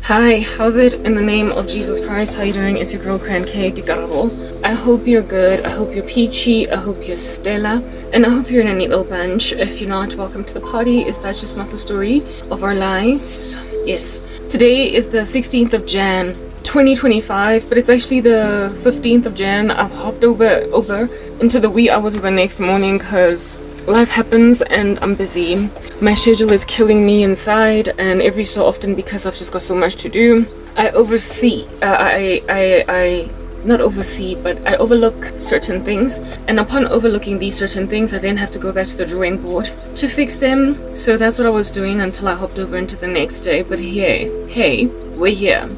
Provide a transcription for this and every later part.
Hi, how's it in the name of Jesus Christ? How you doing? It's your girl Karabo. I hope you're good. I hope you're peachy. I hope you're Stella. And I hope you're in a neat little bunch. If you're not, welcome to the party. Is that just not the story of our lives? Yes. Today is the 16th of Jan 2025, but it's actually the 15th of Jan. I've hopped over into the wee hours of the next morning because life happens and I'm busy. My schedule is killing me inside, and every so often, because I've just got so much to do, I overlook certain things, and upon overlooking these certain things, I then have to go back to the drawing board to fix them. So that's what I was doing until I hopped over into the next day. But hey, we're here.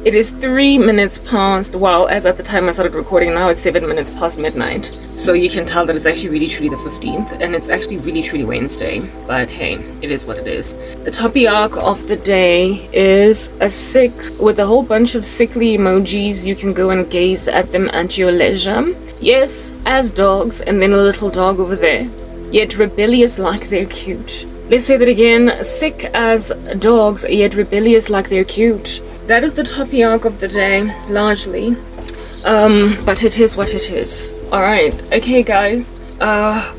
It is 3 minutes past, well, as at the time I started recording, now it's 7 minutes past midnight. So you can tell that it's actually really truly the 15th, and it's actually really truly Wednesday. But hey, it is what it is. The topic of the day is a sick, with a whole bunch of sickly emojis. You can go and gaze at them at your leisure. Yes, as dogs, and then a little dog over there. Yet rebellious like they're cute. Let's say that again. Sick as dogs, yet rebellious like they're cute. That is the topic of the day, largely. But it is what it is. Alright, okay guys.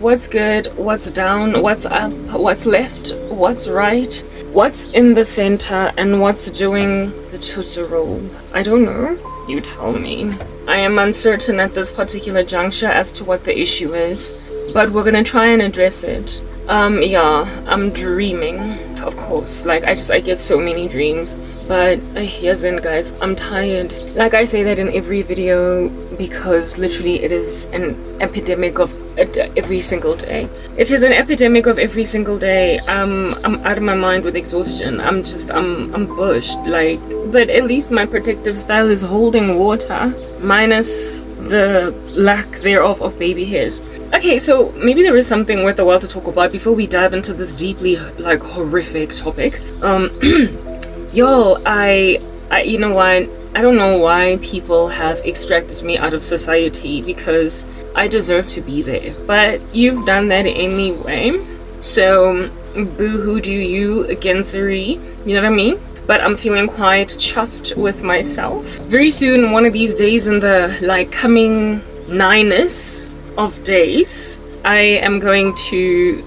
What's good? What's down? What's up? What's left? What's right? What's in the center? And what's doing the tootsie roll? I don't know. You tell me. I am uncertain at this particular juncture as to what the issue is, but we're gonna try and address it. Yeah, I'm dreaming, of course. Like, I get so many dreams. But here's in, guys, I'm tired. Like, I say that in every video because literally it is an epidemic of every single day. It is an epidemic of every single day. I'm out of my mind with exhaustion. I'm bushed. Like, but at least my protective style is holding water, minus the lack thereof of baby hairs. Okay, so maybe there is something worth a while to talk about before we dive into this deeply, like, horrific topic. Yo, you know what? I don't know why people have extracted me out of society, because I deserve to be there. But you've done that anyway. So, boo-hoo do you, Gensery. You know what I mean? But I'm feeling quite chuffed with myself. Very soon, one of these days in the, like, coming nighness of days, I am going to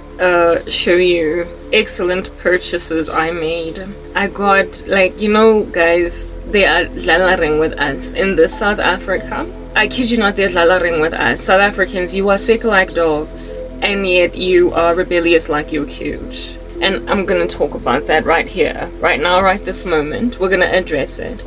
show you excellent purchases I made. I got, like, you know, guys, they are dlalaring with us in the South Africa. I kid you not, they're dlalaring with us. South Africans, you are sick like dogs, and yet you are rebellious like you're cute. And I'm gonna talk about that right here, right now, right this moment. We're gonna address it.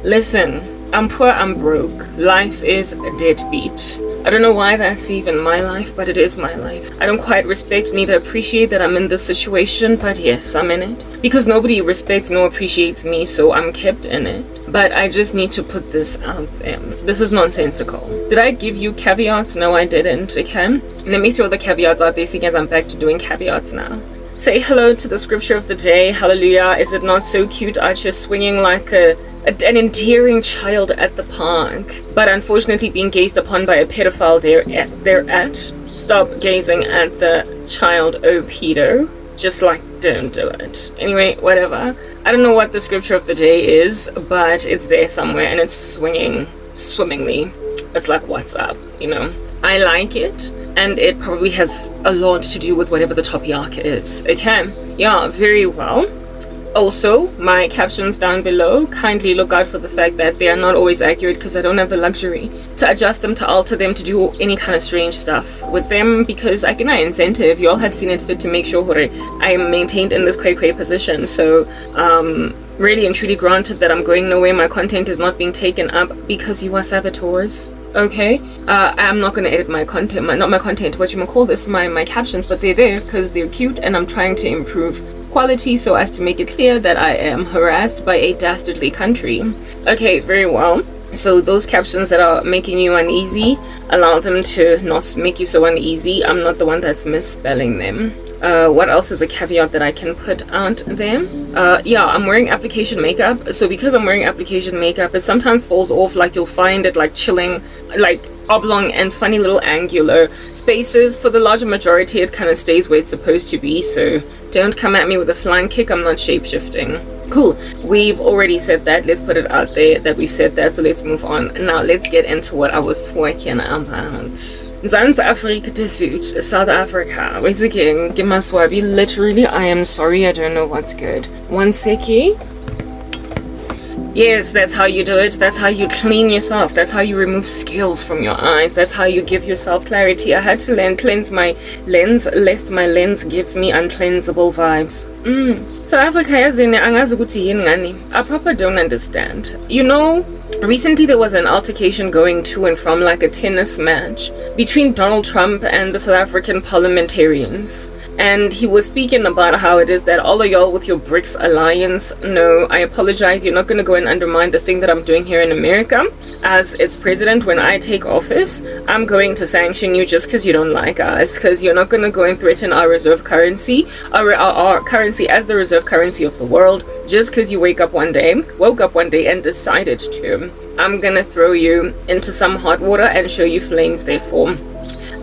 Listen, I'm poor, I'm broke. Life is a deadbeat. I don't know why that's even my life, but it is my life. I don't quite respect neither appreciate that I'm in this situation, but yes, I'm in it. Because nobody respects nor appreciates me, so I'm kept in it. But I just need to put this out there. This is nonsensical. Did I give you caveats? No, I didn't, okay? Let me throw the caveats out there, seeing as I'm back to doing caveats now. Say hello to the scripture of the day. Hallelujah. Is it not so cute out here swinging like an endearing child at the park, but unfortunately being gazed upon by a pedophile thereat? Stop gazing at the child, oh pedo. Just, like, don't do it. Anyway, whatever. I don't know what the scripture of the day is, but it's there somewhere, and it's swinging swimmingly. It's like, what's up, you know? I like it, and it probably has a lot to do with whatever the topic is. Okay, yeah, very well. Also, my captions down below, kindly look out for the fact that they are not always accurate, because I don't have the luxury to adjust them, to alter them, to do any kind of strange stuff with them, because I can incentive. You all have seen it fit to make sure I am maintained in this cray position. So, really and truly granted that I'm going nowhere, my content is not being taken up because you are saboteurs. Okay, I'm not gonna edit my content, not my content, what you might call this, my captions, but they're there because they're cute, and I'm trying to improve quality so as to make it clear that I am harassed by a dastardly country. Okay, very well. So those captions that are making you uneasy, allow them to not make you so uneasy. I'm not the one that's misspelling them. What else is a caveat that I can put out there? Yeah, I'm wearing application makeup. So because I'm wearing application makeup, it sometimes falls off. Like, you'll find it like chilling, like oblong and funny little angular spaces. For the larger majority, it kind of stays where it's supposed to be, so don't come at me with a flying kick. I'm not shape-shifting. Cool, we've already said that. Let's put it out there that we've said that, so let's move on. Now let's get into what I was talking about. Mzansi Afrika Desut, South Africa. Basically, Gimaswabi. Literally, I am sorry, I don't know what's good. One second. Yes, that's how you do it. That's how you clean yourself. That's how you remove scales from your eyes. That's how you give yourself clarity. I had to cleanse my lens, lest my lens gives me uncleansable vibes. South Africa has in I proper don't understand. You know, recently there was an altercation going to and from, like a tennis match between Donald Trump and the South African parliamentarians. And he was speaking about how it is that all of y'all with your BRICS alliance, no, I apologize, you're not going to go and undermine the thing that I'm doing here in America. As its president, when I take office, I'm going to sanction you just because you don't like us, because you're not going to go and threaten our reserve currency, our currency as the reserve currency of the world, just because you woke up one day and decided to. I'm going to throw you into some hot water and show you flames, therefore.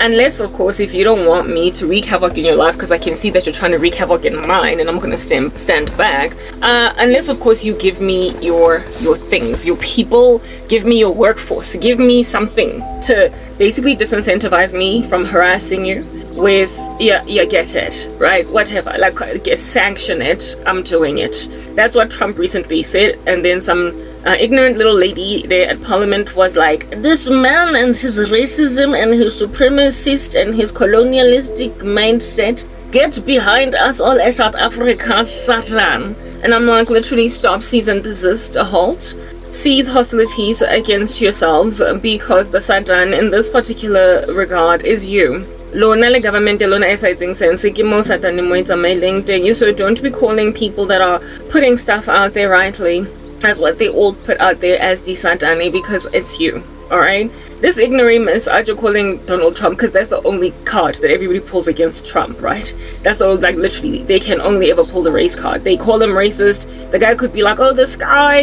Unless, of course, if you don't want me to wreak havoc in your life, because I can see that you're trying to wreak havoc in mine, and I'm going to stand back. Unless, of course, you give me your things, your people, give me your workforce, give me something to basically disincentivize me from harassing you with, yeah, get it, right? Whatever, like, sanction it, I'm doing it. That's what Trump recently said, and then some ignorant little lady there at Parliament was like, this man and his racism and his supremacist and his colonialistic mindset, get behind us all as South Africa, Satan. And I'm like, literally stop, cease and desist, a halt. Cease hostilities against yourselves, because the Satan in this particular regard is you. Lona le government lona exciting sense so don't be calling people that are putting stuff out there rightly as what they all put out there as the Satani, because it's you. Alright? This ignoramus are you calling Donald Trump because that's the only card that everybody pulls against Trump, right? That's the, like, literally, they can only ever pull the race card. They call him racist. The guy could be like, oh, the sky,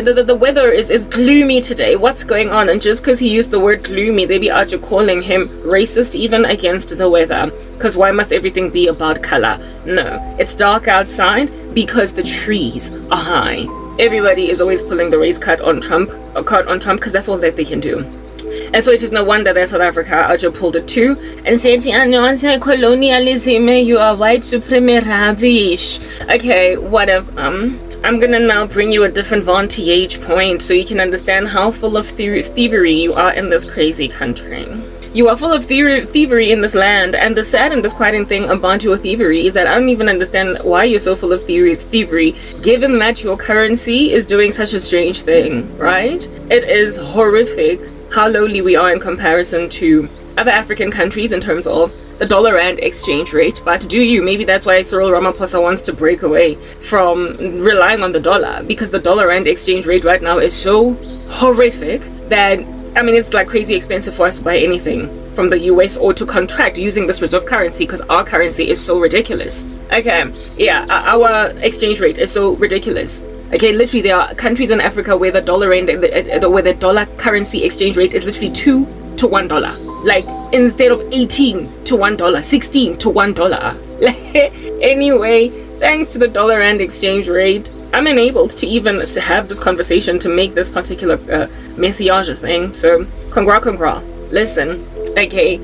the weather is gloomy today. What's going on? And just because he used the word gloomy, they be out you calling him racist even against the weather. Because why must everything be about color? No, it's dark outside because the trees are high. Everybody is always pulling the race card on Trump, because that's all that they can do. And so it is no wonder that South Africa also pulled it too and said, colonialism, you are white supremacy rubbish. Okay, whatever. I'm gonna now bring you a different vantage point so you can understand how full of thievery you are in this crazy country. You are full of thievery in this land, and the sad and disquieting thing about your thievery is that I don't even understand why you're so full of thievery, given that your currency is doing such a strange thing, right? It is horrific how lowly we are in comparison to other African countries in terms of the dollar rand exchange rate. But do you? Maybe that's why Cyril Ramaphosa wants to break away from relying on the dollar, because the dollar rand exchange rate right now is so horrific that, I mean, it's like crazy expensive for us to buy anything from the US or to contract using this reserve currency, because our currency is so ridiculous. Okay, yeah, our exchange rate is so ridiculous. Okay, literally there are countries in Africa where the dollar rand, where the dollar currency exchange rate is literally 2 to $1. Like, instead of 18 to $1, 16 to $1. Anyway, thanks to the dollar rand exchange rate, I'm enabled to even have this conversation to make this particular message thing. So, congra. Listen, okay,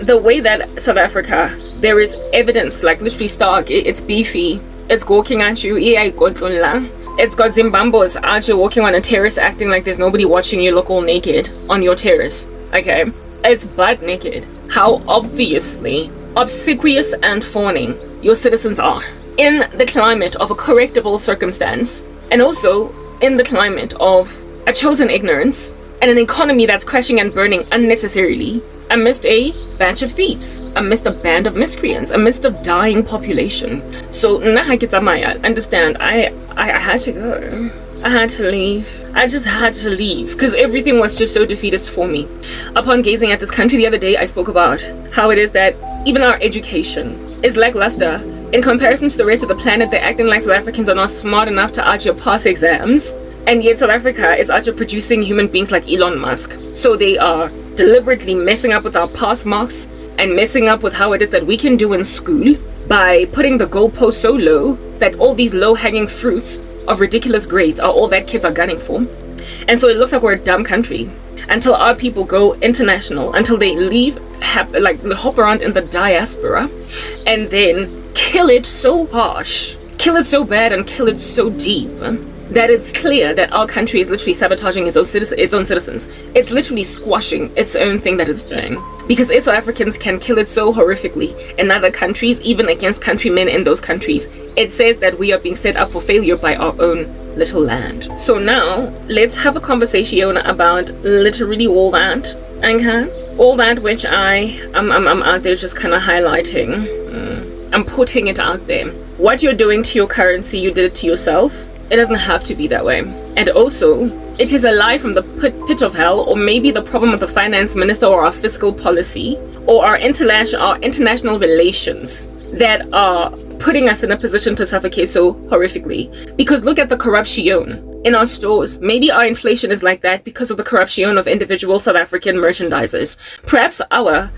the way that South Africa, there is evidence, like literally stark, it's beefy, it's gawking at you, it's got Zimbabweans out you walking on a terrace acting like there's nobody watching you look all naked on your terrace, okay? It's butt naked. How obviously obsequious and fawning your citizens are in the climate of a correctable circumstance, and also in the climate of a chosen ignorance and an economy that's crashing and burning unnecessarily amidst a batch of thieves, amidst a band of miscreants, amidst a dying population. So understand, I had to go. I had to leave. I just had to leave because everything was just so defeatist for me. Upon gazing at this country the other day, I spoke about how it is that even our education is lackluster in comparison to the rest of the planet. They're acting like South Africans are not smart enough to actually pass exams, and yet South Africa is actually producing human beings like Elon Musk. So they are deliberately messing up with our pass marks and messing up with how it is that we can do in school by putting the goalpost so low that all these low-hanging fruits of ridiculous grades are all that kids are gunning for. And so it looks like we're a dumb country until our people go international, until they leave, hop around in the diaspora, and then kill it so harsh, kill it so bad, and kill it so deep that it's clear that our country is literally sabotaging its own citizens. It's literally squashing its own thing that it's doing. Because if South Africans can kill it so horrifically in other countries, even against countrymen in those countries, it says that we are being set up for failure by our own little land. So now, let's have a conversation about literally all that, okay? All that which I'm out there just kind of highlighting. I'm putting it out there. What you're doing to your currency, you did it to yourself. It doesn't have to be that way. And also, it is a lie from the pit of hell, or maybe the problem of the finance minister or our fiscal policy or our international relations that are putting us in a position to suffocate so horrifically. Because look at the corruption in our stores. Maybe our inflation is like that because of the corruption of individual South African merchandisers. Perhaps our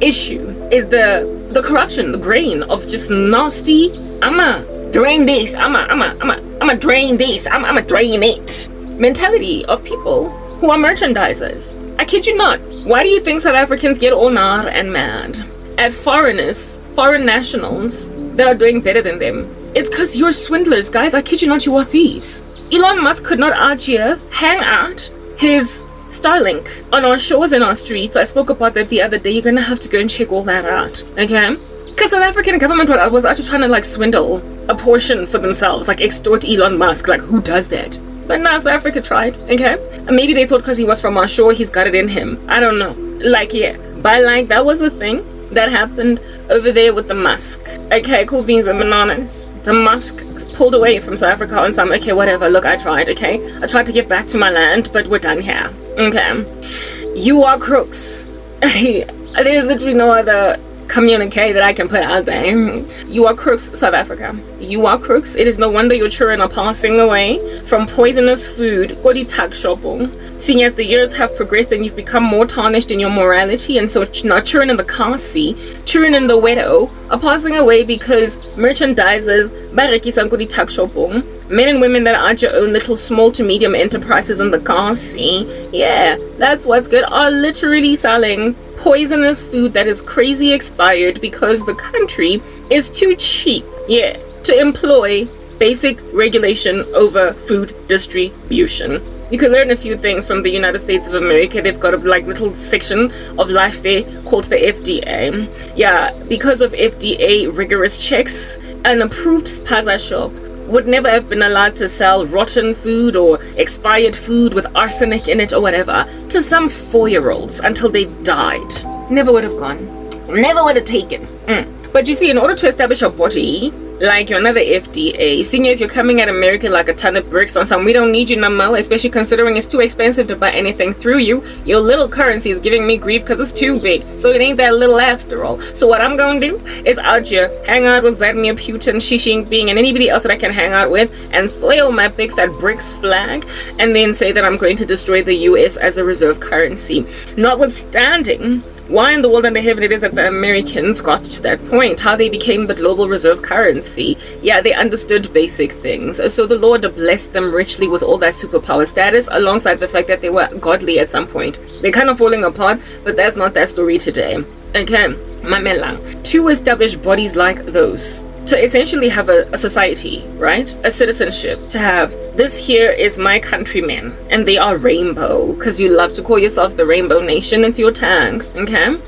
issue is the corruption, the grain of just nasty, I'ma drain this, I'ma drain this, I'ma drain it mentality of people who are merchandisers. I kid you not. Why do you think South Africans get all nar and mad at foreigners, foreign nationals that are doing better than them? It's because you're swindlers, guys. I kid you not, you are thieves. Elon Musk could not out here hang out his Starlink on our shores and our streets. I spoke about that the other day. You're gonna have to go and check all that out, okay? Because South African government was actually trying to swindle a portion for themselves, extort Elon Musk. Who does that? But now South Africa tried, okay? And maybe they thought because he was from our shore, he's got it in him. I don't know. Yeah. But that was a thing that happened over there with the Musk. Okay, cool beans and bananas. The Musk pulled away from South Africa on some, okay, whatever. Look, I tried, okay? I tried to give back to my land, but we're done here. Okay. You are crooks. There's literally no other communique that I can put out there. You are crooks, South Africa. You are crooks. It is no wonder your children are passing away from poisonous food, seeing as the years have progressed and you've become more tarnished in your morality, and so now children in the car seat, children in the widow are passing away because merchandisers, men and women that are your own little small to medium enterprises in the car seat, yeah, that's what's good, are literally selling poisonous food that is crazy expired because the country is too cheap, yeah, to employ basic regulation over food distribution. You can learn a few things from the United States of America. They've got a little section of life there called the FDA. Yeah, because of FDA rigorous checks, an approved spaza shop would never have been allowed to sell rotten food or expired food with arsenic in it or whatever to some 4-year-olds until they died. Never would have gone. Never would have taken. But you see, in order to establish a body like you're another FDA, seeing as you're coming at America like a ton of bricks on some, we don't need you no more, especially considering it's too expensive to buy anything through you. Your little currency is giving me grief because it's too big, so it ain't that little after all. So what I'm gonna do is out here hang out with Vladimir Putin, Xi Jinping, and anybody else that I can hang out with, and flail my big fat BRICS flag, and then say that I'm going to destroy the US as a reserve currency. Notwithstanding why in the world under heaven it is that the Americans got to that point, how they became the global reserve currency. Yeah, they understood basic things. So the Lord blessed them richly with all that superpower status, alongside the fact that they were godly at some point. They're kind of falling apart, but that's not that story today. Okay, Mamelang. To establish bodies like those, to essentially have a society, right? A citizenship, to have this here is my countrymen and they are rainbow, because you love to call yourselves the Rainbow Nation. It's your tag, okay?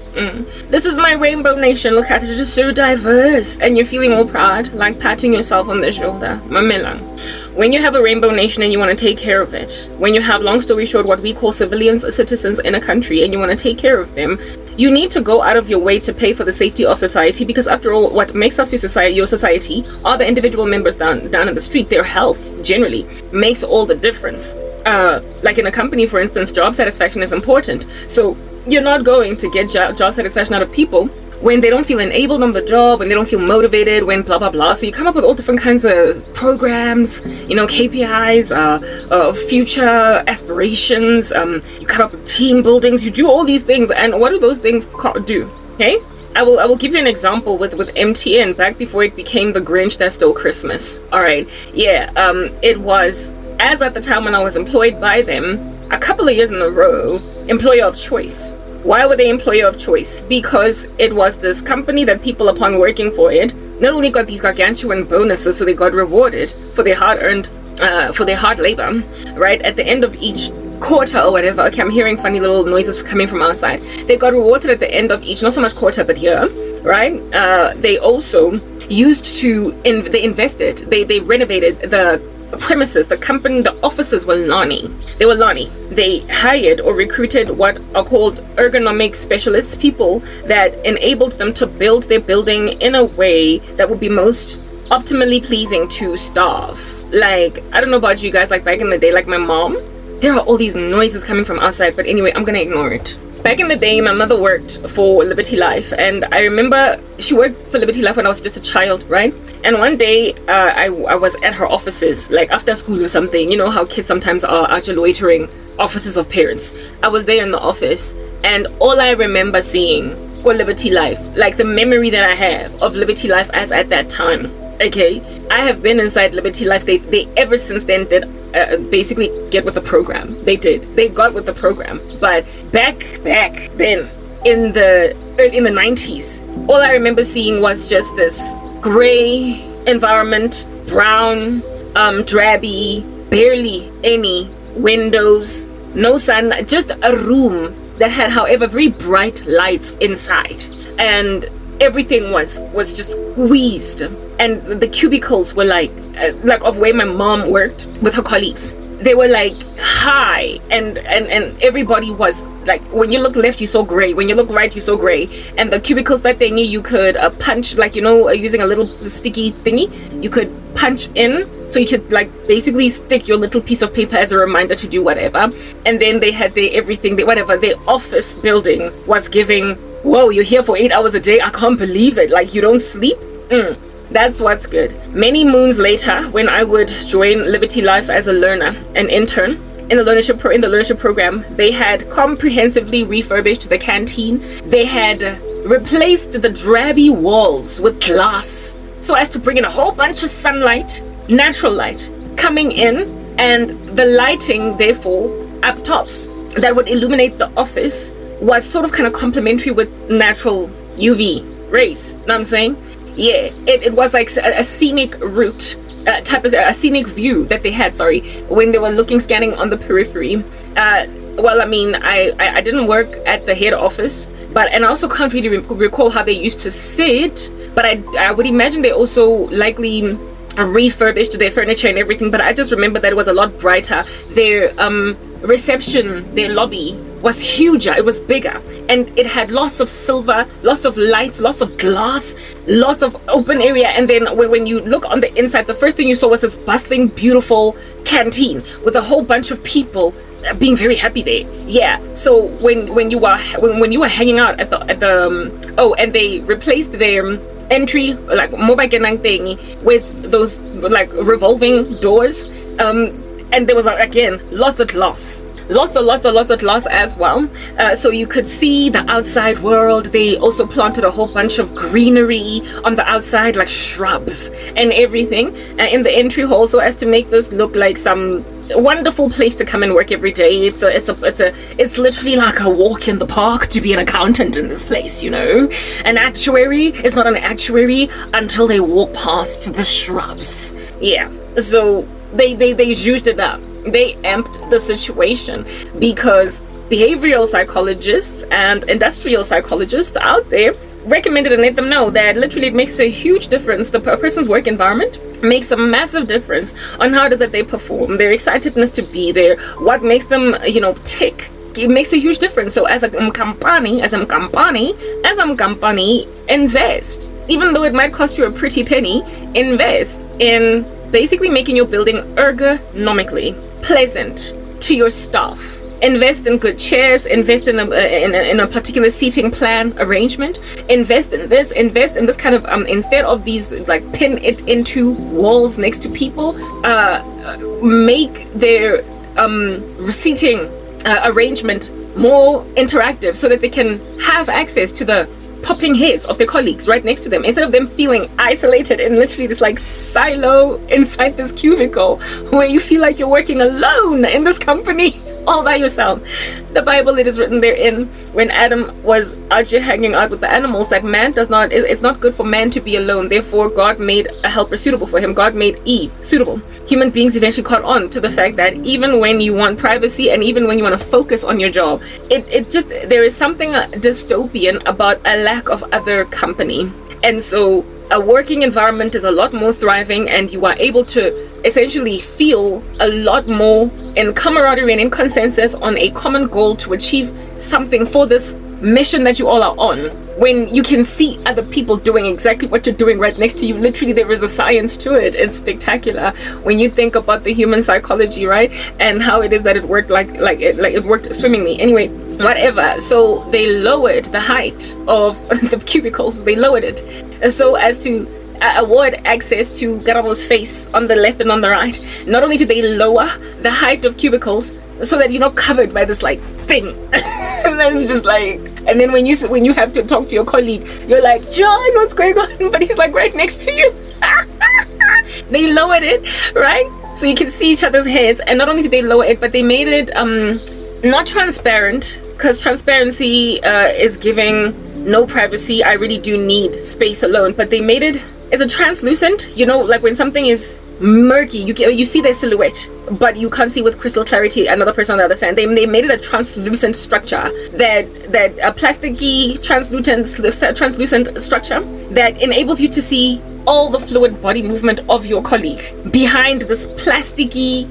This is my Rainbow Nation. Look at it, it is so diverse, and you're feeling all proud, like patting yourself on the shoulder. Mamelang. When you have a Rainbow Nation and you want to take care of it, when you have, long story short, what we call civilians, citizens in a country, and you want to take care of them, you need to go out of your way to pay for the safety of society, because after all, what makes up your society are the individual members down in the street. Their health generally makes all the difference. Like in a company, for instance, job satisfaction is important. So you're not going to get job satisfaction out of people when they don't feel enabled on the job, when they don't feel motivated, when blah blah blah. So you come up with all different kinds of programs, KPIs, future aspirations. You come up with team buildings. You do all these things, and what do those things do? Okay, I will give you an example with MTN back before it became the Grinch that stole Christmas. All right, yeah, it was, as at the time when I was employed by them, a couple of years in a row, employer of choice. Why were they employer of choice? Because it was this company that people, upon working for it, not only got these gargantuan bonuses, so they got rewarded for their hard-earned, for their hard labor, right? At the end of each quarter or whatever. Okay, I'm hearing funny little noises coming from outside. They got rewarded at the end of each, not so much quarter, but year, right? They also used to, they invested, they renovated the premises, the company, the offices were Lani. They were Lani. They hired or recruited what are called ergonomic specialists, people that enabled them to build their building in a way that would be most optimally pleasing to staff. Like, I don't know about you guys, like back in the day, like my mom, there are all these noises coming from outside, but anyway, I'm gonna ignore it. Back in the day, my mother worked for Liberty Life, and I remember she worked for Liberty Life when I was just a child, right? And one day, I was at her offices, like after school or something. You know how kids sometimes are out loitering, offices of parents. I was there in the office, and all I remember seeing was Liberty Life, like the memory that I have of Liberty Life as at that time. Okay, I have been inside Liberty Life. They ever since then did basically get with the program. They got with the program. But back then in the 90s, all I remember seeing was just this gray environment, brown, drabby, barely any windows, no sun, just a room that had, however, very bright lights inside, and everything was just squeezed. And the cubicles were like of where my mom worked with her colleagues. They were like high, and everybody was like, when you look left you saw gray, when you look right you saw gray. And the cubicles that thingy you could punch, like, using a little sticky thingy, you could punch in, so you could like basically stick your little piece of paper as a reminder to do whatever. And then they had their everything, their office building was giving, whoa, you're here for 8 hours a day, I can't believe it, like you don't sleep. That's what's good. Many moons later, when I would join Liberty Life as a learner, an intern in the learnership program, they had comprehensively refurbished the canteen. They had replaced the drabby walls with glass, so as to bring in a whole bunch of sunlight, natural light coming in, and the lighting, therefore, up tops that would illuminate the office was sort of kind of complementary with natural UV rays. Know what I'm saying? Yeah, it was like a scenic route, a scenic view that they had, when they were scanning on the periphery. Well, I mean, I didn't work at the head office, and I also can't really recall how they used to sit, but I would imagine they also likely refurbished their furniture and everything, but I just remember that it was a lot brighter. Their reception, their lobby was huger, it was bigger, and it had lots of silver, lots of lights, lots of glass, lots of open area. And then when you look on the inside, the first thing you saw was this bustling, beautiful canteen with a whole bunch of people being very happy there. Yeah, so when you were hanging out at the and they replaced their entry, like mobile kenang thing, with those like revolving doors, and there was again lots of glass as well, so you could see the outside world. They also planted a whole bunch of greenery on the outside, like shrubs and everything, in the entry hall, so as to make this look like some wonderful place to come and work every day. It's literally like a walk in the park to be an accountant in this place. An actuary is not an actuary until they walk past the shrubs. Yeah, so they used it up. They amped the situation, because behavioral psychologists and industrial psychologists out there recommended and let them know that literally it makes a huge difference. The person's work environment makes a massive difference on how does that they perform, their excitedness to be there, what makes them tick. It makes a huge difference. So as a company, invest, even though it might cost you a pretty penny, invest in basically making your building ergonomically pleasant to your staff. invest in good chairs, invest in a particular seating plan arrangement, invest in this kind of instead of these like pin it into walls next to people, make their seating arrangement more interactive so that they can have access to the popping heads of their colleagues right next to them, instead of them feeling isolated in literally this like silo inside this cubicle where you feel like you're working alone in this company all by yourself. The Bible, it is written therein, when Adam was out here hanging out with the animals, that man does not, it's not good for man to be alone. Therefore, God made a helper suitable for him. God made Eve suitable. Human beings eventually caught on to the fact that even when you want privacy and even when you want to focus on your job, it just, there is something dystopian about a lack of other company. And so a working environment is a lot more thriving, and you are able to essentially feel a lot more in camaraderie and in consensus on a common goal to achieve something for this mission that you all are on, when you can see other people doing exactly what you're doing right next to you. Literally, there is a science to it. It's spectacular when you think about the human psychology, right? And how it is that it worked like it worked swimmingly. Anyway, whatever. So they lowered the height of the cubicles. They lowered it so as to award access to Karabo's face on the left and on the right. Not only did they lower the height of cubicles so that you're not covered by this like thing, and then it's just like, and then when you have to talk to your colleague, you're like, John, what's going on? But he's like right next to you. They lowered it, right? So you can see each other's heads. And not only did they lower it, but they made it not transparent, because transparency is giving no privacy. I really do need space alone. But they made it as a translucent, you know, like when something is murky, you see their silhouette, but you can't see with crystal clarity another person on the other side. They made it a translucent structure, that a plasticky translucent structure that enables you to see all the fluid body movement of your colleague behind this plasticky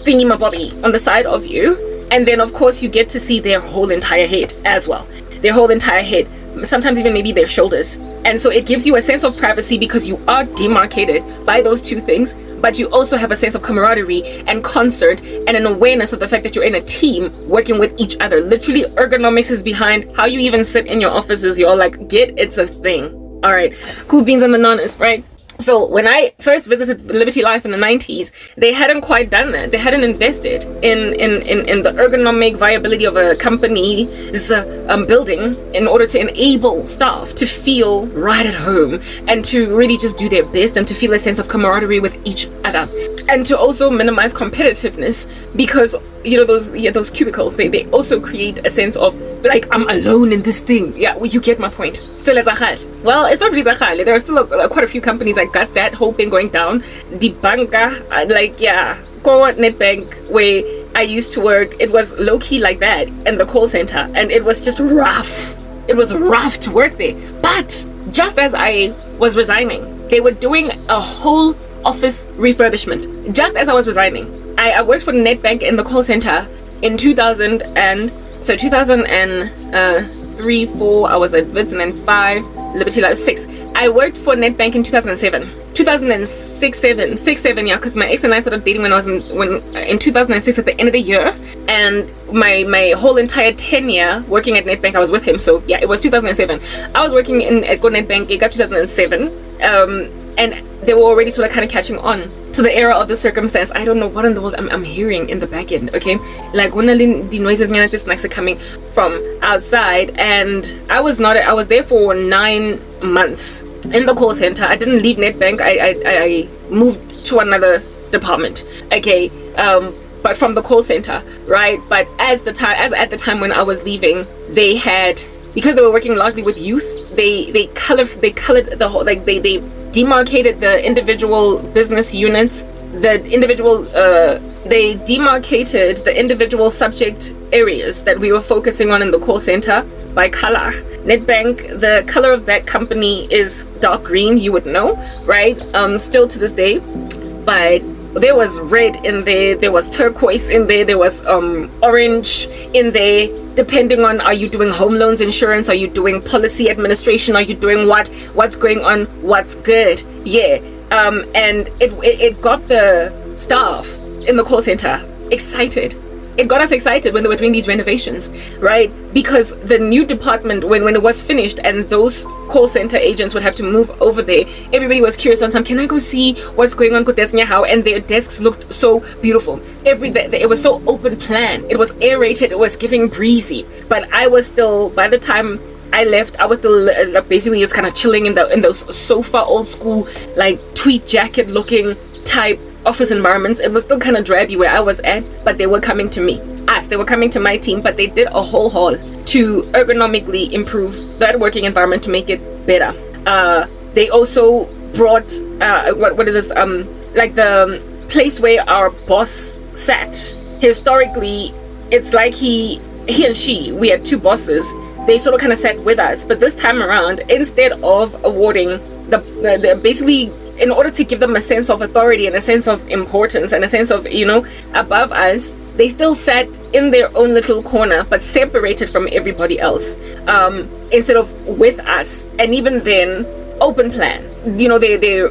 thingy-mabobby on the side of you. And then of course you get to see their whole entire head as well, their whole entire head, sometimes even maybe their shoulders. And so it gives you a sense of privacy because you are demarcated by those two things, but you also have a sense of camaraderie and concert and an awareness of the fact that you're in a team working with each other. Literally, ergonomics is behind how you even sit in your offices. You're like, it's a thing. All right, cool beans and bananas, right? So when I first visited Liberty Life in the 90s, they hadn't quite done that. They hadn't invested in the ergonomic viability of a company's building in order to enable staff to feel right at home and to really just do their best and to feel a sense of camaraderie with each other, and to also minimize competitiveness, because you know those cubicles, they also create a sense of like, I'm alone in this thing. Yeah, well, you get my point. Still as a well, it's not really Zachal. There are still quite a few companies that got that whole thing going down. The banka, like, yeah, Go Netbank, where I used to work, it was low-key like that in the call center, and it was just rough. It was rough to work there. But just as I was resigning, they were doing a whole office refurbishment. Just as I was resigning, I worked for Netbank in the call center in 2003, 4, I was at Wits, and then 5, Liberty Life 6. I worked for Netbank in 2007. 2006, 7, yeah, because my ex and I started dating when 2006 at the end of the year, and my whole entire tenure working at Netbank, I was with him. So yeah, it was 2007. I was working at Go Netbank, it got 2007, and they were already sort of kind of catching on to the era of the circumstance. I don't know what in the world I'm hearing in the back end, okay? Like, when the noises are coming from outside, and I was there for 9 months in the call center. I didn't leave Netbank. I moved to another department, okay? But from the call center, right? But at the time when I was leaving, they had, because they were working largely with youth, they colored the whole, like they demarcated the individual business units, they demarcated the individual subject areas that we were focusing on in the call center by color. Netbank, the color of that company is dark green, you would know, right? Still to this day. But there was red in there was turquoise in there was orange in there, depending on, are you doing home loans insurance, are you doing policy administration, are you doing what's going on, what's good, yeah. And it got the staff in the call center excited it got us excited when they were doing these renovations, right? Because the new department, when it was finished and those call center agents would have to move over there, everybody was curious on some, can I go see what's going on with how? And their desks looked so beautiful. It was so open plan. It was aerated. It was giving breezy. But I was still, by the time I left, I was still basically just kind of chilling in those sofa, old school, like tweed jacket looking type office environments. It was still kind of drabby where I was at, but they were coming to me. They were coming to my team, but they did a whole haul to ergonomically improve that working environment to make it better. They also brought what is this? Like the place where our boss sat. Historically, it's like he and she, we had two bosses. They sort of kind of sat with us, but this time around, instead of awarding the basically, in order to give them a sense of authority and a sense of importance and a sense of, above us, they still sat in their own little corner, but separated from everybody else, instead of with us. And even then, open plan. Their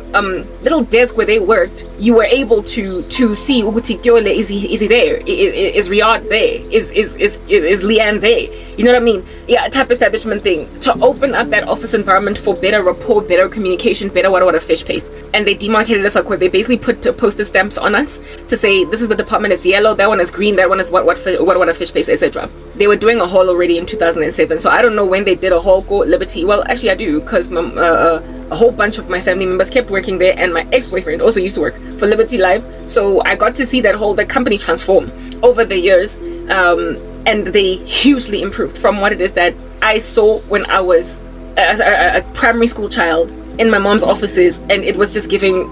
little desk where they worked, you were able to see is he there? Is Riyadh there? Is Leanne there? You know what I mean? Yeah, type establishment thing to open up that office environment for better rapport, better communication, better what a fish paste. And they demarcated us like they basically put postage stamps on us to say this is the department, it's yellow, that one is green, that one is what a fish paste, etc. They were doing a haul already in 2007, so I don't know when they did a haul go Liberty. Well, actually I do, because a whole bunch of my family members kept working there, and my ex-boyfriend also used to work for Liberty Live, so I got to see the company transform over the years, and they hugely improved from what it is that I saw when I was a primary school child in my mom's offices, and it was just giving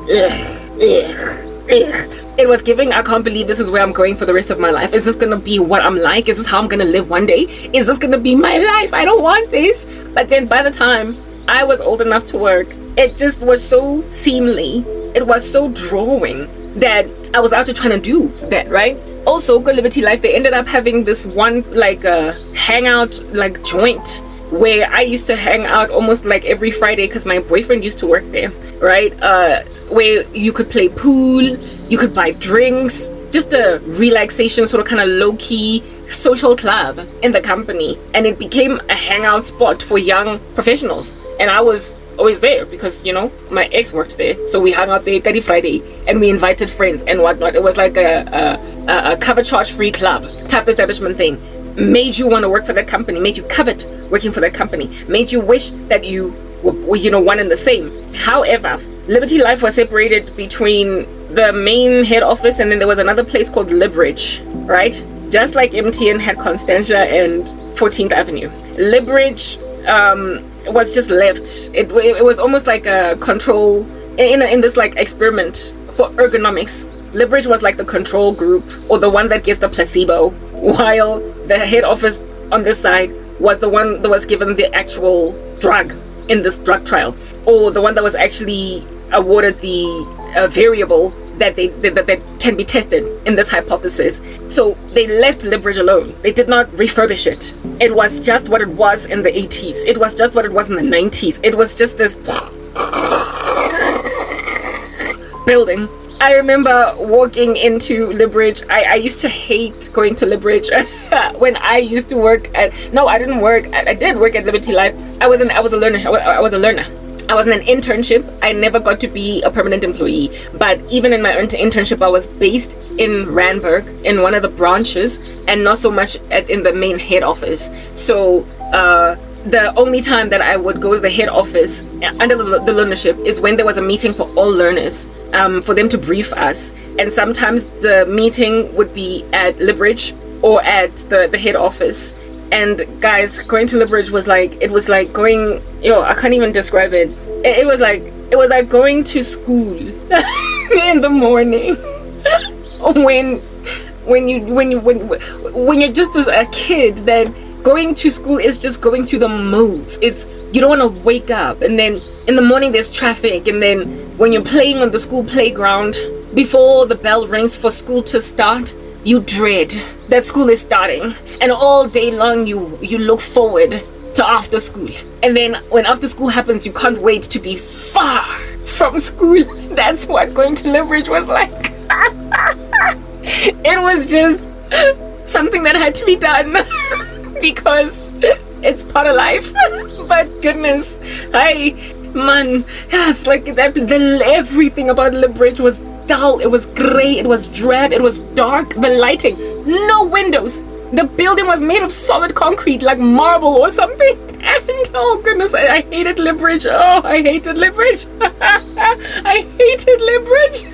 it was giving, I can't believe this is where I'm going for the rest of my life. Is this gonna be what I'm like? Is this how I'm gonna live one day? Is this gonna be my life? I don't want this. But then by the time I was old enough to work, it just was so seemly, it was so drawing that I was out to trying to do that, right? Also, Go Liberty Life, they ended up having this one hangout joint where I used to hang out almost like every Friday because my boyfriend used to work there, right? Where you could play pool, you could buy drinks, just a relaxation sort of kind of low-key social club in the company, and it became a hangout spot for young professionals. And I was always there because my ex worked there, so we hung out there every Friday and we invited friends and whatnot. It was like a cover charge free club type establishment thing. Made you want to work for that company, made you covet working for that company, made you wish that you were one and the same. However, Liberty Life was separated between the main head office and then there was another place called Libridge, right? Just like MTN had Constantia and 14th Avenue. Libridge was just left. It was almost like a control in this experiment for ergonomics. Libridge was like the control group, or the one that gets the placebo, while the head office on this side was the one that was given the actual drug in this drug trial, or the one that was actually awarded the variable that can be tested in this hypothesis. So they left Libridge alone. They did not refurbish it. It was just what it was in the 80s. It was just what it was in the 90s. It was just this building. I remember walking into Libridge. I used to hate going to Libridge when I used to work at. No, I didn't work. I did work at Liberty Life. I was a learner. I was a learner. I was in an internship. I never got to be a permanent employee. But even in my internship, I was based in Randburg in one of the branches, and not so much in the main head office. So the only time that I would go to the head office under the learnership is when there was a meeting for all learners, for them to brief us. And sometimes the meeting would be at Libridge or at the head office. And guys, going to Libridge was like going, I can't even describe it. It was like going to school in the morning when you're just a kid. That going to school is just going through the modes. It's, you don't want to wake up, and then in the morning there's traffic, and then when you're playing on the school playground before the bell rings for school to start, you dread that school is starting, and all day long you look forward to after school. And then when after school happens, you can't wait to be far from school. That's what going to Libridge was like. It was just something that had to be done because it's part of life. But goodness, man, yes, like that. Everything about Libridge was dull. It was grey. It was drab. It was dark. The lighting, no windows. The building was made of solid concrete, like marble or something. And oh goodness, I hated Libridge. Oh, I hated Libridge. I hated Libridge.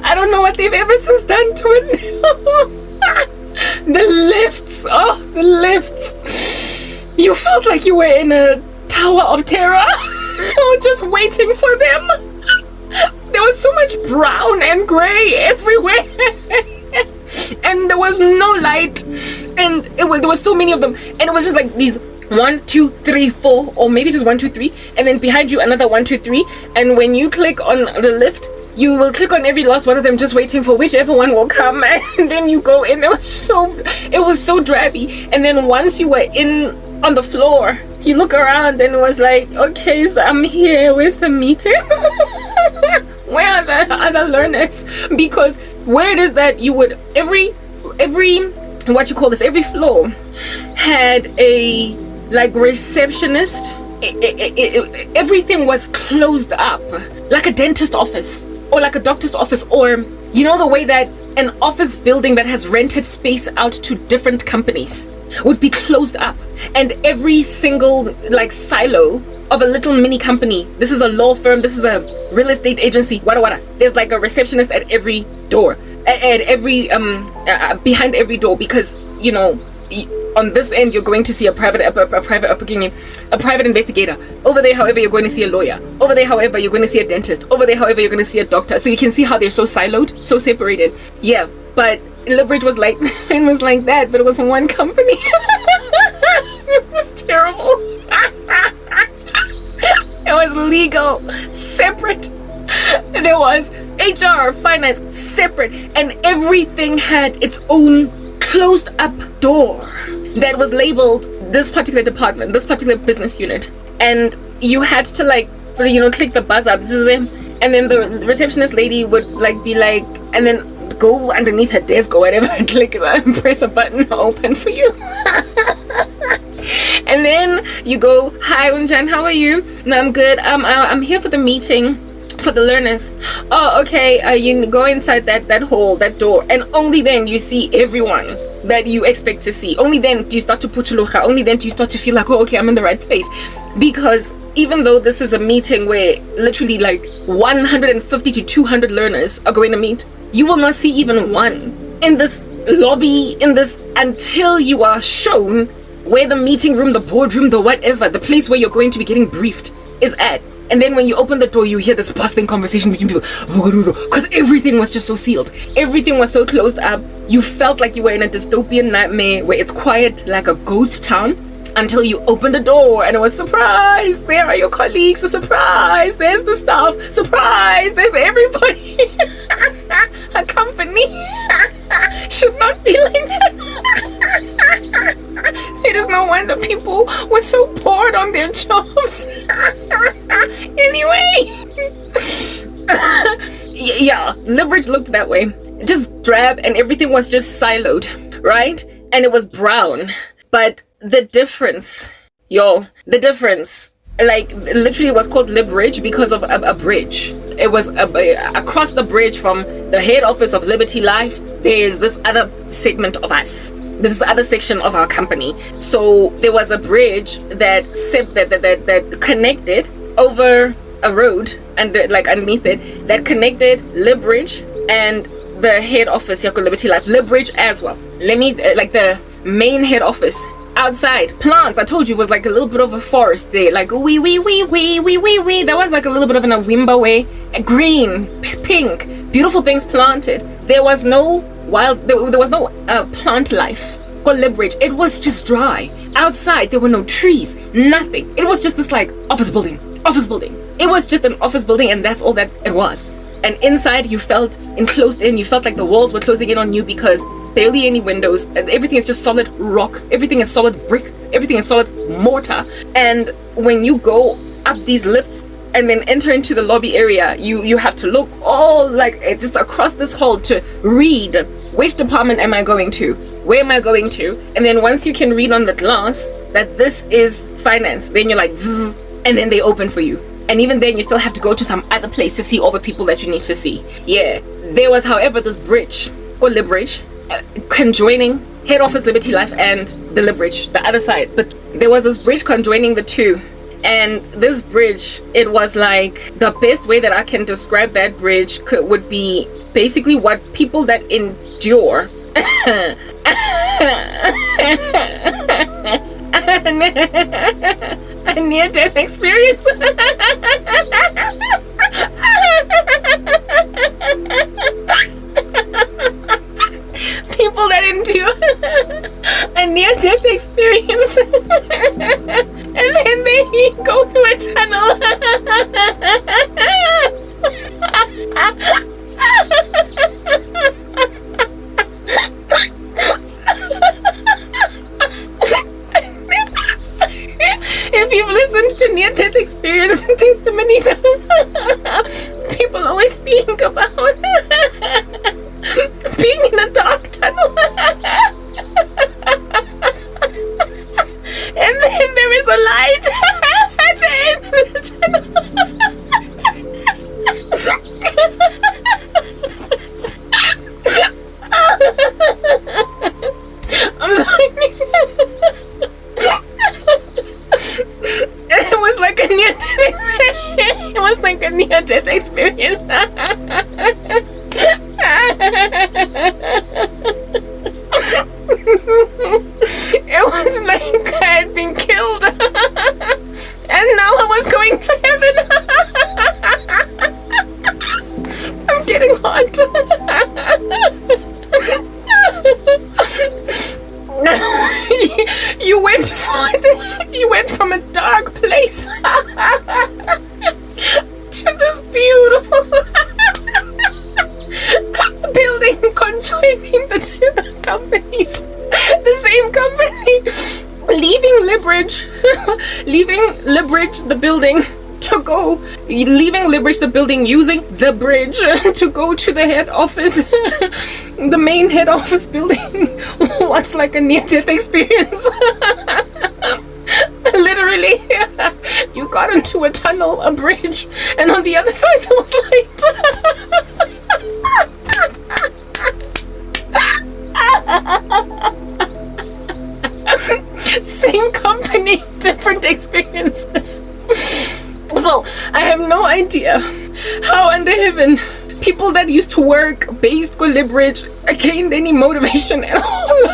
I don't know what they've ever since done to it. The lifts. Oh, the lifts. You felt like you were in a tower of terror. Just waiting for them. There was so much brown and grey everywhere. And there was no light, and there was so many of them, and it was just like these 1, 2, 3, 4, or maybe just 1, 2, 3, and then behind you another 1, 2, 3. And when you click on the lift, you will click on every last one of them, just waiting for whichever one will come, and then you go in. It was so drabby. And then once you were in on the floor, you look around and it was like, okay, so I'm here. Where's the meeting? Where are the other learners? Because where it is that you would every every floor had a like receptionist. Everything was closed up, like a dentist office or like a doctor's office, or you know the way that an office building that has rented space out to different companies would be closed up, and every single like silo of a little mini company. This is a law firm, this is a real estate agency, wada. There's like a receptionist at every door, at every behind every door, because you know on this end you're going to see a private investigator. Over there, however, you're going to see a lawyer. Over there, however, you're going to see a dentist. Over there, however, you're going to see a doctor. So you can see how they're so siloed, so separated. Yeah, but Libridge was like it was like that, but it was from one company. It was terrible. It was legal, separate. There was HR, finance, separate, and everything had its own closed up door that was labeled this particular department, this particular business unit, and you had to like, you know, click the buzzer, this is it, and then the receptionist lady would like be like, and then go underneath her desk or whatever and click and press a button open for you. And then you go, hi Unjan, how are you? No, I'm good. I'm here for the meeting for the learners. Oh, okay. You go inside that hall, that door, and only then you see everyone that you expect to see. Only then do you start to putulucha. Only then do you start to feel like, oh, okay, I'm in the right place. Because even though this is a meeting where literally like 150 to 200 learners are going to meet, you will not see even one in this lobby, until you are shown where the meeting room, the boardroom, the whatever, the place where you're going to be getting briefed is at. And then when you open the door, you hear this bustling conversation between people, because everything was just so sealed. Everything was so closed up. You felt like you were in a dystopian nightmare where it's quiet like a ghost town, until you open the door and it was, surprise, there are your colleagues, a surprise, there's the staff, surprise, there's everybody. A company should not be like that. It is no wonder people were so bored on their jobs. Anyway. Yeah, Libridge looked that way. Just drab, and everything was just siloed, right? And it was brown. But the difference, like literally was called Libridge because of a bridge. It was across the bridge from the head office of Liberty Life. There's this other segment of us. This is the other section of our company. So there was a bridge that connected over a road, and like underneath it, that connected Libridge and the head office, Yako Liberty Life, Libridge as well. Like the main head office. Outside, plants, I told you, was like a little bit of a forest there, like wee. There was like a little bit of an awimba way, green, pink, beautiful things planted. There was no plant life for Libridge. It was just dry. Outside, there were no trees, nothing. It was just this like office building. It was just an office building, and that's all that it was. And inside, you felt enclosed in. You felt like the walls were closing in on you because barely any windows. Everything is just solid rock. Everything is solid brick. Everything is solid mortar. And when you go up these lifts, and then enter into the lobby area, you have to look all like just across this hall to read which department am I going to, where am I going to, and then once you can read on the glass that this is finance, then you're like zzz, and then they open for you. And even then you still have to go to some other place to see all the people that you need to see. Yeah, there was however this bridge, or Lib Bridge, conjoining head office Liberty Life and the Lib Bridge, the other side. But there was this bridge conjoining the two. And this bridge, it was like, the best way that I can describe that bridge would be basically what people that endure a near-death experience. People that endure a near-death experience and then they go through a tunnel. If you've listened to near-death experience testimonies, people always speak about being in a dark tunnel. And then there is a light at the end of the tunnel. I'm sorry. It was like a near-death experience. It was like I had been killed and now I was going to heaven. I'm getting hot. You went from a dark place to this beautiful building conjoining the two companies, the same company, leaving Lib Bridge the building to go, leaving Lib Bridge the building, using the bridge to go to the head office. The main head office building was like a near-death experience. Literally, you got into a tunnel, a bridge, and on the other side there was light. Same company, different experiences. So I have no idea how under heaven people that used to work based on Lib Bridge gained any motivation at all.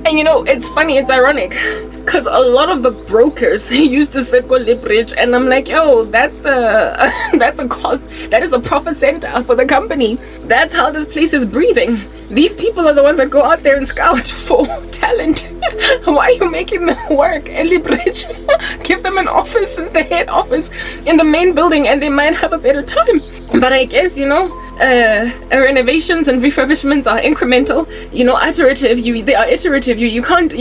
And you know, it's funny, it's ironic, because a lot of the brokers used to sit on Lib Bridge, and I'm like, yo, that's a cost, that is a profit center for the company. That's how this place is breathing. These people are the ones that go out there and scout for talent. Why are you making them work at Lib Bridge? Give them an office in the head office in the main building and they might have a better time. But I guess, you know, renovations and refurbishments are incremental, you know, iterative. They are iterative. You can't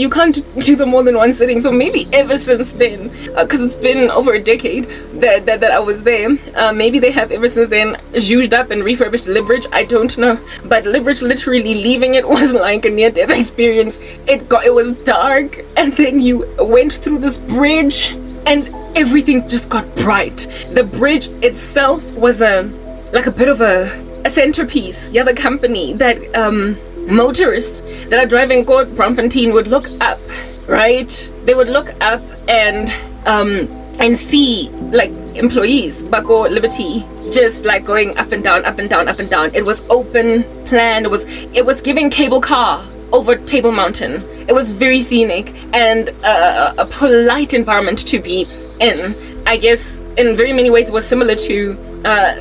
do them more than one sitting. So maybe ever since then, because it's been over a decade that I was there, maybe they have ever since then zhuzhed up and refurbished Lib Bridge. I don't know, but Lib Bridge, literally leaving it was like a near-death experience. It was dark, and then you went through this bridge, and everything just got bright. The bridge itself was like a bit of a centerpiece. Yeah, the company that motorists that are driving Port Braamfontein would look up, right? They would look up and see like employees Bako Liberty just like going up and down, up and down, up and down. It was open plan. It was giving cable car over Table Mountain. It was very scenic and a polite environment to be in. I guess in very many ways it was similar to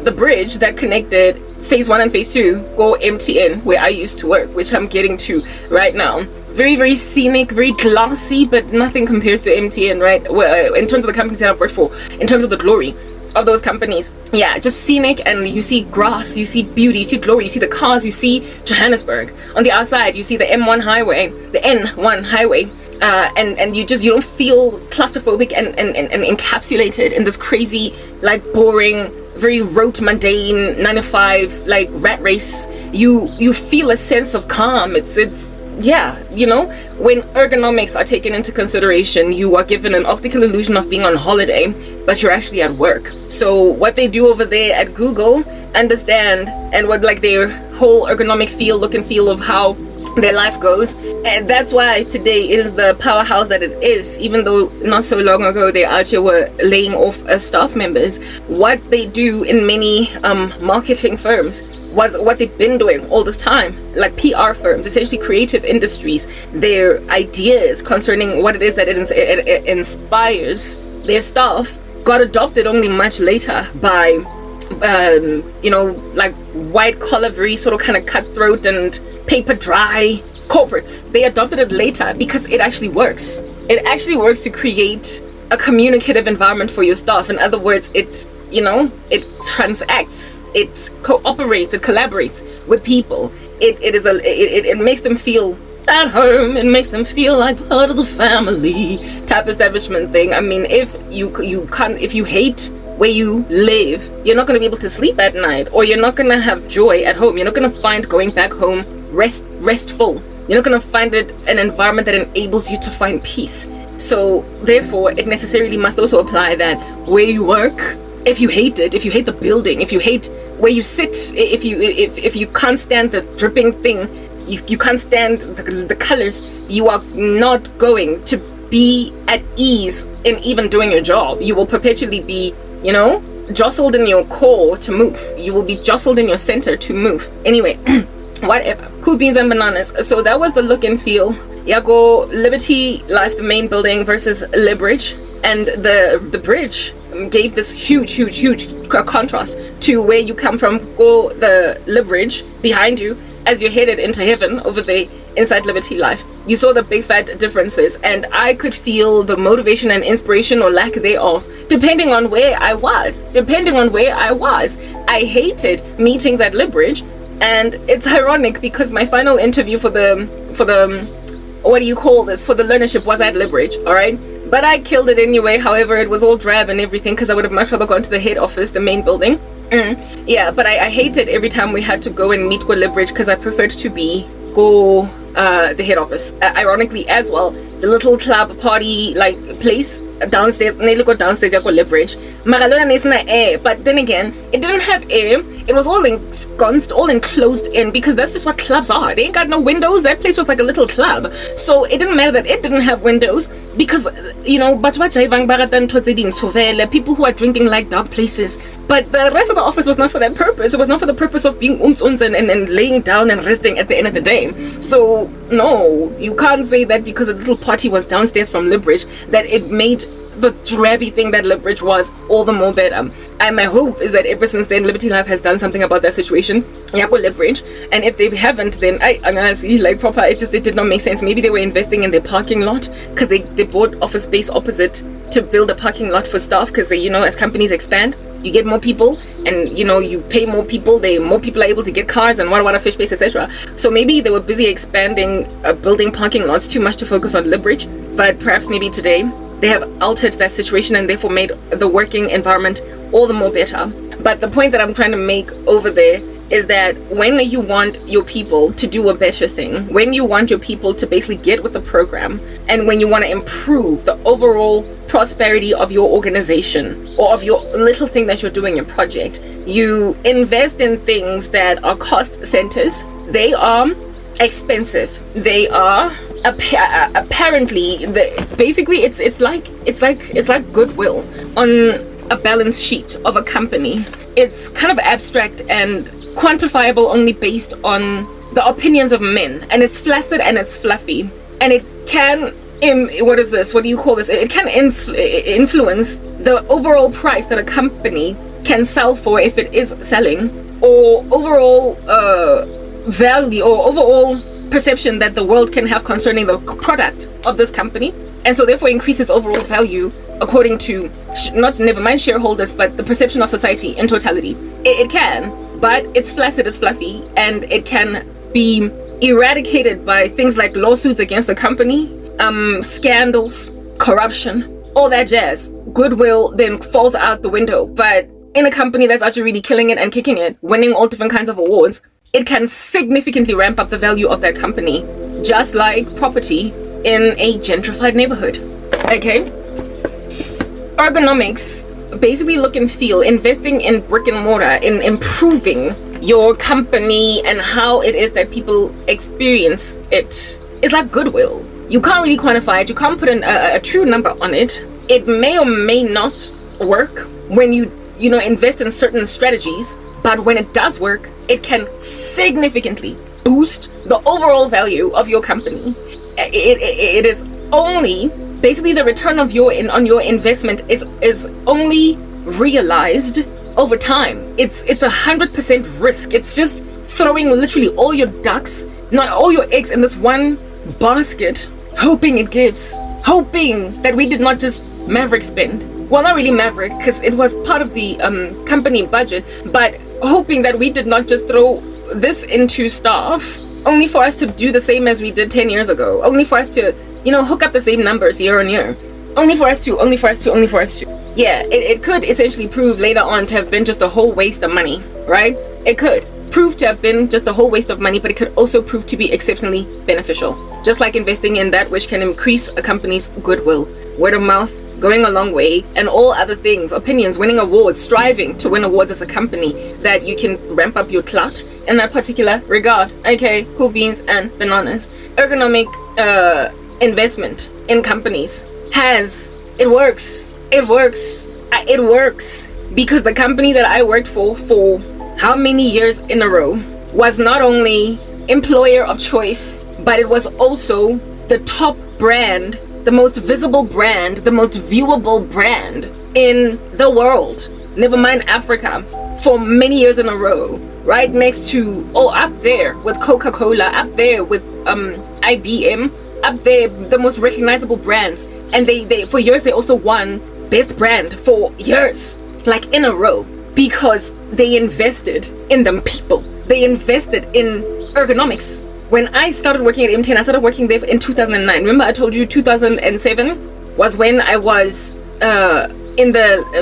the bridge that connected phase 1 and phase 2 go MTN, where I used to work, which I'm getting to right now. Very, very scenic, very glossy, but nothing compares to MTN, right? Well, in terms of the companies that I've worked for, in terms of the glory of those companies. Yeah, just scenic, and you see grass, you see beauty, you see glory, you see the cars, you see Johannesburg. On the outside, you see the M1 highway, the N1 highway. and you don't feel claustrophobic and encapsulated in this crazy, like, boring, very rote, mundane 9 to 5 like rat race. You feel a sense of calm. It's yeah, when ergonomics are taken into consideration, you are given an optical illusion of being on holiday, but you're actually at work. So what they do over there at Google, understand, and what, like, their whole ergonomic look and feel of how their life goes, and that's why today it is the powerhouse that it is, even though not so long ago they out here were laying off staff members. What they do in many marketing firms was what they've been doing all this time, like PR firms, essentially creative industries. Their ideas concerning what it is that it inspires their staff got adopted only much later by like white collar, very sort of kind of cutthroat and paper dry corporates. They adopted it later because it actually works. It actually works to create a communicative environment for your staff. In other words, it transacts, it cooperates, it collaborates with people. It makes them feel at home. It makes them feel like part of the family type establishment thing. I mean, if you hate where you live, you're not going to be able to sleep at night, or you're not going to have joy at home. You're not going to find going back home restful. You're not going to find it an environment that enables you to find peace. So therefore, it necessarily must also apply that where you work, if you hate it, if you hate the building, if you hate where you sit, if you can't stand the dripping thing, you can't stand the colors, you are not going to be at ease in even doing your job. You will perpetually be, jostled in your core to move. You will be jostled in your center to move. Anyway, whatever. Cool beans and bananas. So that was the look and feel. Yago Liberty Life, the main building, versus Libridge. And the bridge gave this huge contrast to where you come from. Go the Libridge behind you as you're headed into heaven over there inside Liberty Life. You saw the big fat differences, and I could feel the motivation and inspiration or lack thereof depending on where I was. I hated meetings at Libridge, and it's ironic because my final interview for the what do you call this, for the learnership was at Libridge, all right? But I killed it anyway. However, it was all drab and everything because I would have much rather gone to the head office, the main building. Yeah, but I hated every time we had to go and meet go Libridge because I preferred to go the head office. Ironically as well, the little club party like place downstairs, go downstairs, go Libridge. Magalona is not air, but then again, it didn't have air. It was all ensconced, all enclosed in, because that's just what clubs are. They ain't got no windows. That place was like a little club, so it didn't matter that it didn't have windows because people who are drinking like dark places. But the rest of the office was not for that purpose. It was not for the purpose of being and laying down and resting at the end of the day. So no, you can't say that because a little party was downstairs from Libridge that it made the drabby thing that Libridge was all the more better. And my hope is that ever since then, Liberty Life has done something about that situation. Libridge. And if they haven't, then I'm gonna see like proper. It did not make sense. Maybe they were investing in their parking lot because they bought office space opposite to build a parking lot for staff, because they, as companies expand, you get more people, and you pay more people. More people are able to get cars and water, fish space, etc. So maybe they were busy expanding, building parking lots too much to focus on Libridge. But perhaps maybe today they have altered that situation and therefore made the working environment all the more better. But the point that I'm trying to make over there is that when you want your people to do a better thing, when you want your people to basically get with the program, and when you want to improve the overall prosperity of your organization or of your little thing that you're doing, your project, you invest in things that are cost centers. They are expensive. They are apparently basically it's like goodwill on a balance sheet of a company. It's kind of abstract and quantifiable only based on the opinions of men, and it's flaccid and it's fluffy, and it can it can influence the overall price that a company can sell for, if it is selling, or overall value or overall perception that the world can have concerning the product of this company, and so therefore increase its overall value according to never mind shareholders, but the perception of society in totality. It can, but it's flaccid, it's fluffy, and it can be eradicated by things like lawsuits against the company, scandals, corruption, all that jazz. Goodwill then falls out the window. But in a company that's actually really killing it and kicking it, winning all different kinds of awards, it can significantly ramp up the value of that company, just like property in a gentrified neighborhood. Okay? Ergonomics, basically look and feel, investing in brick and mortar, in improving your company and how it is that people experience it. It's like goodwill. You can't really quantify it. You can't put a true number on it. It may or may not work when you invest in certain strategies, but when it does work, it can significantly boost the overall value of your company. It is only basically the return of on your investment is only realized over time. It's 100% risk. It's just throwing literally all your ducks, not all your eggs in this one basket, hoping it gives, hoping that we did not just maverick spend. Well, not really maverick, because it was part of the company budget, but hoping that we did not just throw this into staff only for us to do the same as we did 10 years ago, only for us to hook up the same numbers year on year, only for us to. Yeah, it could essentially prove later on to have been just a whole waste of money, right? It could prove to have been just a whole waste of money, but it could also prove to be exceptionally beneficial, just like investing in that which can increase a company's goodwill, word of mouth, going a long way, and all other things, opinions, winning awards, striving to win awards as a company, that you can ramp up your clout in that particular regard. Okay, cool beans and bananas. Ergonomic investment in companies works because the company that I worked for how many years in a row was not only employer of choice, but it was also the top brand, the most visible brand, the most viewable brand in the world, never mind Africa, for many years in a row, right next to, up there with Coca-Cola, up there with IBM, up there, the most recognizable brands. And they for years they also won best brand for years, like in a row, because they invested in them people. They invested in ergonomics. When I started working at M10, I started working there in 2009. Remember I told you 2007 was when I was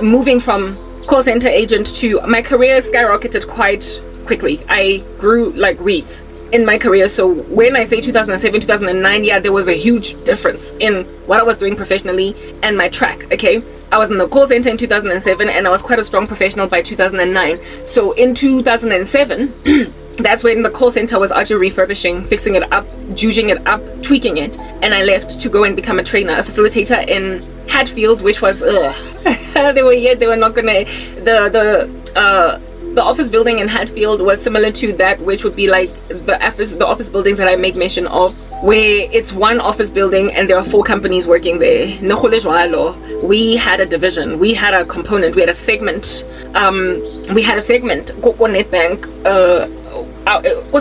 moving from call center agent to, my career skyrocketed quite quickly. I grew like weeds in my career. So when I say 2007, 2009, yeah, there was a huge difference in what I was doing professionally and my track. Okay, I was in the call center in 2007 and I was quite a strong professional by 2009. So in 2007 that's when the call center was actually refurbishing, fixing it up, judging it up, tweaking it, and I left to go and become a trainer, a facilitator in Hatfield, which was they were not gonna, the office building in Hatfield was similar to that, which would be like the office buildings that I make mention of, where it's one office building and there are 4 companies working there. We had a division, we had a component, we had a segment, Nedbank,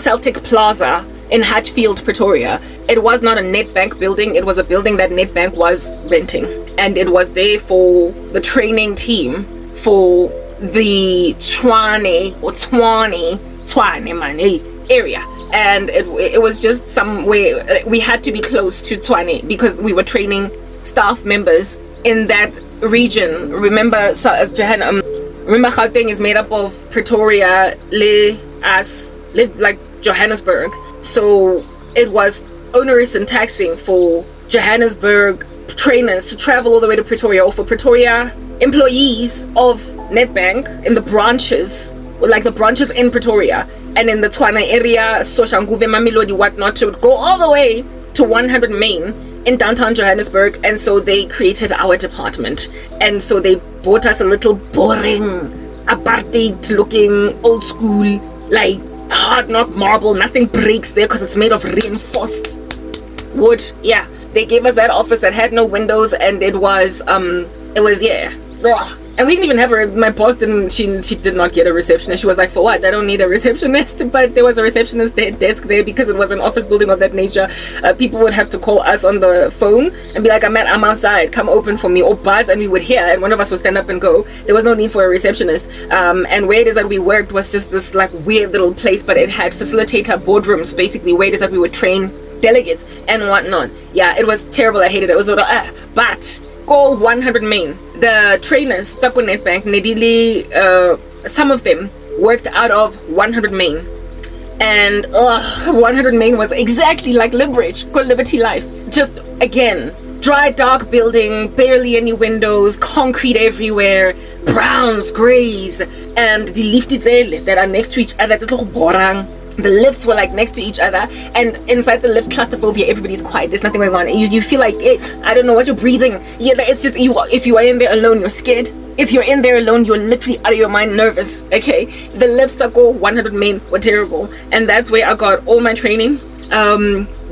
Celtic Plaza in Hatfield, Pretoria. It was not a Nedbank building, it was a building that Nedbank was renting, and it was there for the training team for the Tshwane area, and it was just somewhere we had to be close to Tshwane because we were training staff members in that region. Remember, remember Gauteng is made up of Pretoria, like Johannesburg, so it was onerous and taxing for Johannesburg trainers to travel all the way to Pretoria, or for Pretoria employees of Nedbank in the branches, like the branches in Pretoria and in the Tshwane area, Soshanguve, Mamelodi, whatnot, to go all the way to 100 Main in downtown Johannesburg. And so they created our department, and so they bought us a little boring apartheid looking old school, like hard knock marble, nothing breaks there because it's made of reinforced wood. Yeah, they gave us that office that had no windows, and it was yeah. Ugh. And we didn't even have her, my boss she did not get a receptionist. She was like, for what? I don't need a receptionist. But there was a receptionist desk there because it was an office building of that nature. People would have to call us on the phone and be like, I'm outside, come open for me, or buzz, and we would hear, and one of us would stand up and go. There was no need for a receptionist. And where it is that we worked was just this like weird little place, but it had facilitator boardrooms, basically, where it is that we would train delegates and whatnot. Yeah, it was terrible. I hated it. It was but go 100 main. The trainers, Tsako Netbank, Nedili, some of them worked out of 100 main. And 100 main was exactly like Liberty, called Liberty Life. Just again, dry, dark building, barely any windows, concrete everywhere, browns, grays, and the lifts that are next to each other. The lifts were like next to each other, and inside the lift, claustrophobia, everybody's quiet, there's nothing going on. You feel like, I don't know what you're breathing. Yeah, it's just, if you are in there alone, you're scared. If you're in there alone, you're literally out of your mind, nervous, okay? The lifts that go 100 main were terrible, and that's where I got all my training.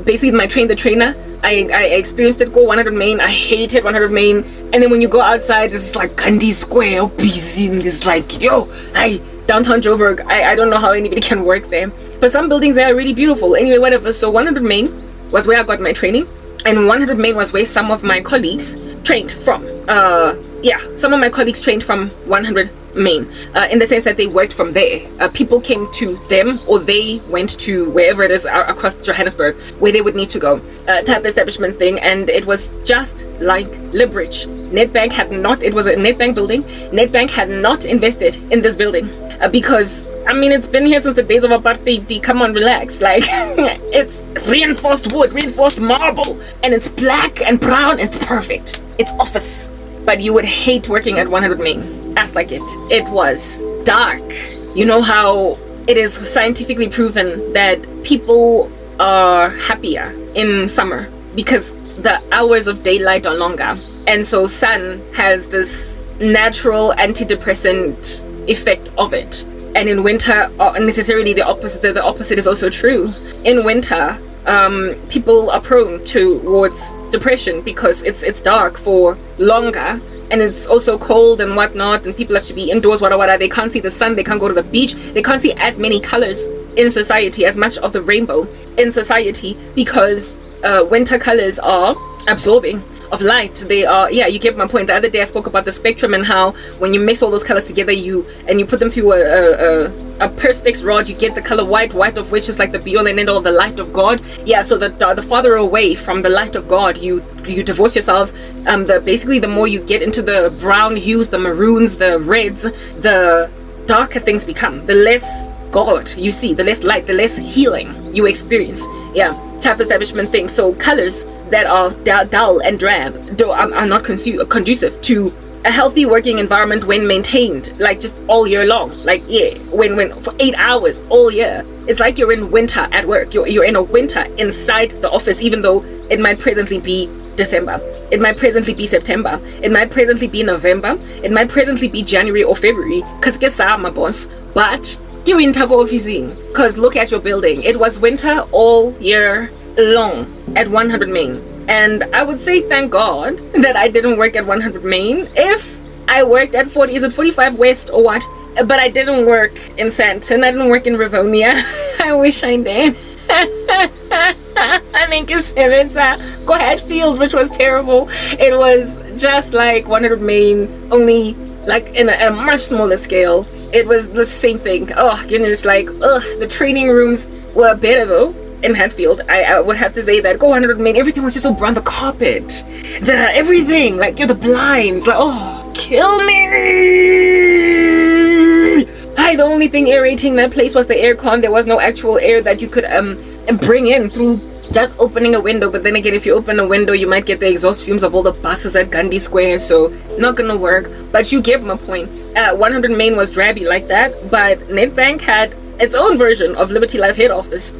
Basically, my the trainer, I experienced it, go 100 main. I hated 100 main. And then when you go outside, it's like Gandhi Square, busy, and it's like, hey, downtown Joburg. I don't know how anybody can work there. But some buildings there are really beautiful. Anyway, whatever. So 100 main was where I got my training. And 100 main was where some of my colleagues trained from. Some of my colleagues trained from 100 main, in the sense that they worked from there. People came to them, or they went to wherever it is across Johannesburg where they would need to go, type establishment thing. And it was just like Libridge. Nedbank had not, it was a Nedbank building. Nedbank had not invested in this building because, I mean, it's been here since the days of apartheid. Come on, relax. Like, it's reinforced wood, reinforced marble, and it's black and brown. It's perfect. It's office. But you would hate working at 100 main. That's like it. It was dark. You know how it is scientifically proven that people are happier in summer because the hours of daylight are longer. And so sun has this natural antidepressant effect of it. And in winter, necessarily the opposite is also true. In winter, people are prone towards depression because it's dark for longer, and it's also cold and whatnot, and people have to be indoors, wada. They can't see the sun, they can't go to the beach, they can't see as many colors in society, as much of the rainbow in society, because winter colors are absorbing of light. They are, you get my point. The other day I spoke about the spectrum and how when you mix all those colors together, you put them through a perspex rod, you get the color white of which is like the beyond and end all, the light of God. So the farther away from the light of God you divorce yourselves, basically the more you get into the brown hues, the maroons, the reds, the darker things become, the less God you see, the less light, the less healing you experience. Type establishment thing. So colors that are dull and drab are not conducive to a healthy working environment when maintained, like just all year long. Like when for 8 hours all year, it's like you're in winter at work. You're in a winter inside the office, even though it might presently be December, it might presently be September, it might presently be November, it might presently be January or February, because guess my boss, but you're in Tago officing, because look at your building. It was winter all year long at 100 main. And I would say thank God that I didn't work at 100 main. If I worked at 45 West or what, but I didn't work in Sandton, I didn't work in Rivonia. I wish I did. I think it's go Hatfield, which was terrible. It was just like 100 main, only like in a much smaller scale. It was the same thing. Oh goodness, like the training rooms were better though in Hatfield. I would have to say that. Go 100 main, everything was just so brown. The carpet, everything, like the blinds, like kill me. The only thing aerating that place was the aircon. There was no actual air that you could bring in through just opening a window. But then again, if you open a window, you might get the exhaust fumes of all the buses at Gandhi Square, so not gonna work. But you get my point. 100 main was drabby like that, but Nedbank had its own version of Liberty Life head office.